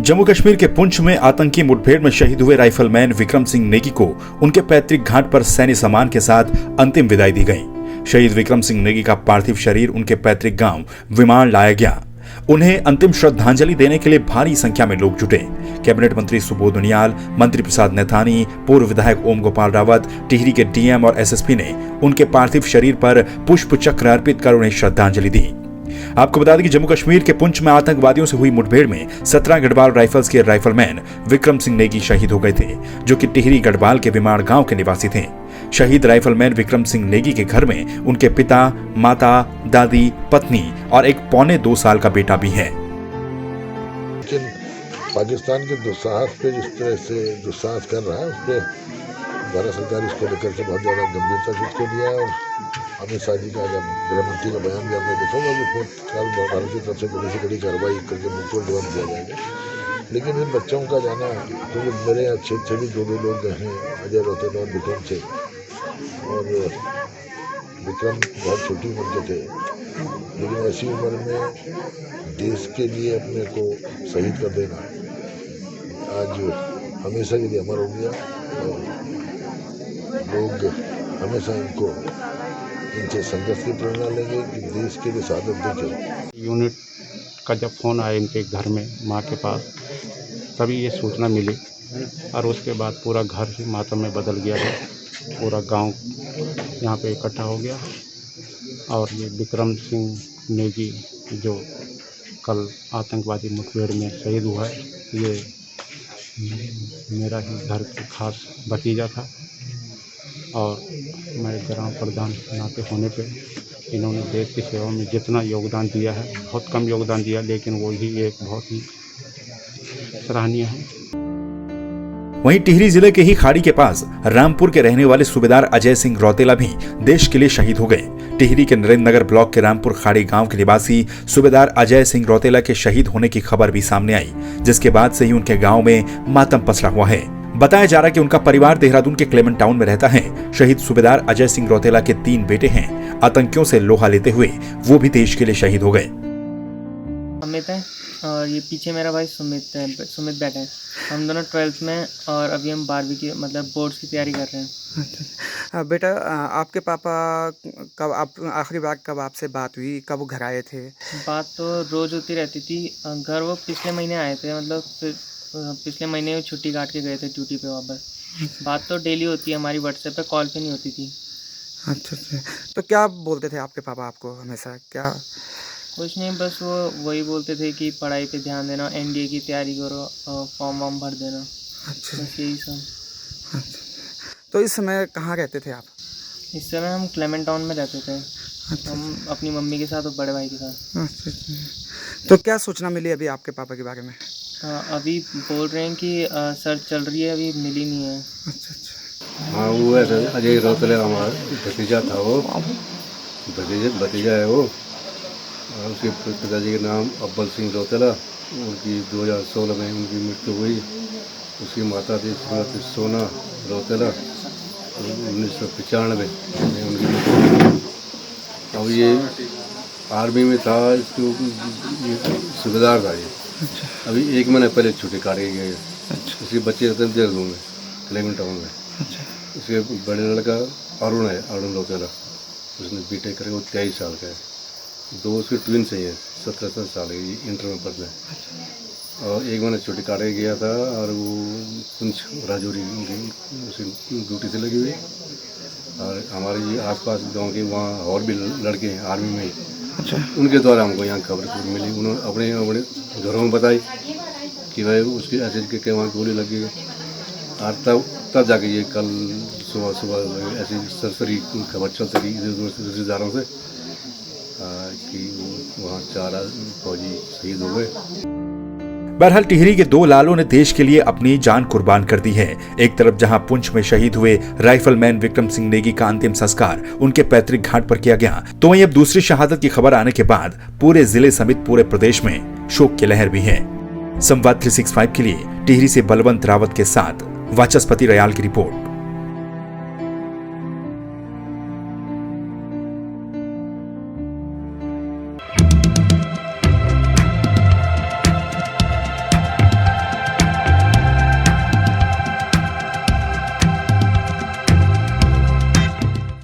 जम्मू कश्मीर के पुंछ में आतंकी मुठभेड़ में शहीद हुए राइफलमैन विक्रम सिंह नेगी को उनके पैतृक घाट पर सैन्य सम्मान के साथ अंतिम विदाई दी गई। शहीद विक्रम सिंह नेगी का पार्थिव शरीर उनके पैतृक गांव विमाण लाया गया। उन्हें अंतिम श्रद्धांजलि देने के लिए भारी संख्या में लोग जुटे। कैबिनेट मंत्री सुबोध उनियाल, मंत्री प्रसाद नैथानी, पूर्व विधायक ओम गोपाल रावत, टिहरी के डीएम और एसएसपी ने उनके पार्थिव शरीर पर पुष्प चक्र अर्पित कर उन्हें श्रद्धांजलि दी। आपको बता दें कि जम्मू कश्मीर के पुंछ में आतंकवादियों से हुई मुठभेड़ में 17 गढ़वाल राइफल्स के राइफलमैन विक्रम सिंह नेगी शहीद हो गए थे, जो कि टिहरी गढ़वाल के विमाण गांव के निवासी थे। शहीद राइफलमैन विक्रम सिंह नेगी के घर में उनके पिता, माता, दादी, पत्नी और एक पौने 2 साल का बेटा भी है। लेकिन पाकिस्तान के दुस्साहस पे जिस तरह से दुस्साहस कर रहा है, उस पर भारत सरकार इसको लेकर के बहुत ज़्यादा गंभीरता से इसको लिया है। और अमित शाह जी का जब गृहमंत्री का बयान भी आपने देखा होगा कि भारत की तरफ से बड़ी से बड़ी कार्रवाई करके मुझको जवाब दिया जाएगा। लेकिन इन बच्चों का जाना, क्योंकि मेरे क्षेत्र से भी दो लोग हैं, अजय रौतेला और विक्रम से, और विक्रम बहुत छोटी उम्र के थे, लेकिन ऐसी उम्र में देश के लिए अपने को शहीद कर देना आज हमेशा के लिए अमर हो गया। और लोग हमेशा इनसे संघर्ष की प्रेरणा लेंगे कि देश के लिए शहादत देंगे। यूनिट का जब फ़ोन आया इनके घर में माँ के पास, तभी ये सूचना मिली और उसके बाद पूरा घर ही मातम में बदल गया है। पूरा गांव यहाँ पे इकट्ठा हो गया। और ये विक्रम सिंह नेगी जो कल आतंकवादी मुठभेड़ में शहीद हुआ है, ये मेरा ही घर के खास भतीजा था। और मैं ग्राम प्रधान नाते होने पे इन्होंने देश की सेवा में जितना योगदान दिया है, बहुत कम योगदान दिया, लेकिन वो ही एक बहुत ही सराहनीय है। वहीं टिहरी जिले के ही खाड़ी के पास रामपुर के रहने वाले सूबेदार अजय सिंह रौतेला भी देश के लिए शहीद हो गए। टिहरी के नरेंद्र नगर ब्लॉक के रामपुर खाड़ी गांव के निवासी सूबेदार अजय सिंह रौतेला के शहीद होने की खबर भी सामने आई, जिसके बाद से ही उनके गांव में मातम पसरा हुआ है। बताया जा रहा है कि उनका परिवार देहरादून के क्लेमेंट टाउन में रहता है। शहीद सूबेदार अजय सिंह रौतेला के 3 बेटे हैं। आतंकियों से लोहा लेते हुए वो भी देश के लिए शहीद हो गए। अमित है और ये पीछे मेरा भाई सुमित बैठा है। हम दोनों 12th में और अभी हम 12वीं की मतलब बोर्ड्स की तैयारी कर रहे हैं। अच्छा बेटा, आपके पापा कब आखिरी बार कब आपसे बात हुई, कब वो घर आए थे? बात तो रोज़ होती रहती थी। घर वो पिछले महीने आए थे, मतलब पिछले महीने छुट्टी काट के गए थे ड्यूटी पे वापस। बात तो डेली होती है हमारी, व्हाट्सएप पे, कॉल पे नहीं होती थी। अच्छा, तो क्या बोलते थे आपके पापा आपको हमेशा? क्या कुछ नहीं, बस वो वही बोलते थे कि पढ़ाई पे ध्यान देना, एनडीए की तैयारी करो, फॉर्म वॉर्म भर देना। अच्छा, बस यही सब। अच्छा। तो इस समय कहाँ रहते थे आप? इस समय हम क्लेमेंट टाउन में रहते थे। अच्छा। हम अपनी मम्मी के साथ और बड़े भाई के साथ। अच्छा। तो क्या सूचना मिली अभी आपके पापा के बारे में? अभी बोल रहे हैं कि सर्च चल रही है, अभी मिली नहीं है। अच्छा। हाँ, वो है अजय रौतेला, हमारा भतीजा था। वो भतीजा है वो। और उसके पिताजी के नाम अब्बल सिंह रौतेला। उनकी 2016 में उनकी मृत्यु हुई। उसकी माता थी श्रीमती सोना रौतेला। 1995 में उनकी मृत्यु हुई। अब ये आर्मी में था, इसको सूबेदार था ये। अच्छा। अभी 1 महीने पहले छुट्टी काटे गए। अच्छा। उसके बच्चे रहते हैं देहरादून में, क्लेमेंट टाउन में। अच्छा। उसके बड़े लड़का अरुण है, अरुण रौतेला। उसने बीटेक करे, वो 23 साल का है। 2 उसके ट्विन्स हैं, 17 साल है, इंटर में पढ़ते हैं। और 1 महीने छुट्टी काटे गया था। और वो पुंछ राजौरी उसकी ड्यूटी से लगी हुई। और हमारे ये आसपास गांव के वहाँ और भी लड़के हैं आर्मी में। अच्छा। उनके द्वारा हमको यहाँ खबर मिली। उन्होंने अपने घरों में बताई कि भाई उसकी ऐसे के वहाँ गोली लगी। और तब जाके ये कल सुबह ऐसी सरसरी खबर चल सकी रिश्तेदारों से कि वहाँ 4 फौजी शहीद हो गए। बहरहाल टिहरी के 2 लालों ने देश के लिए अपनी जान कुर्बान कर दी है। एक तरफ जहां पुंछ में शहीद हुए राइफलमैन विक्रम सिंह नेगी का अंतिम संस्कार उनके पैतृक घाट पर किया गया, तो वहीं अब दूसरी शहादत की खबर आने के बाद पूरे जिले समेत पूरे प्रदेश में शोक की लहर भी है। संवाद 365 के लिए टिहरी से बलवंत रावत के साथ वाचस्पति रयाल की रिपोर्ट।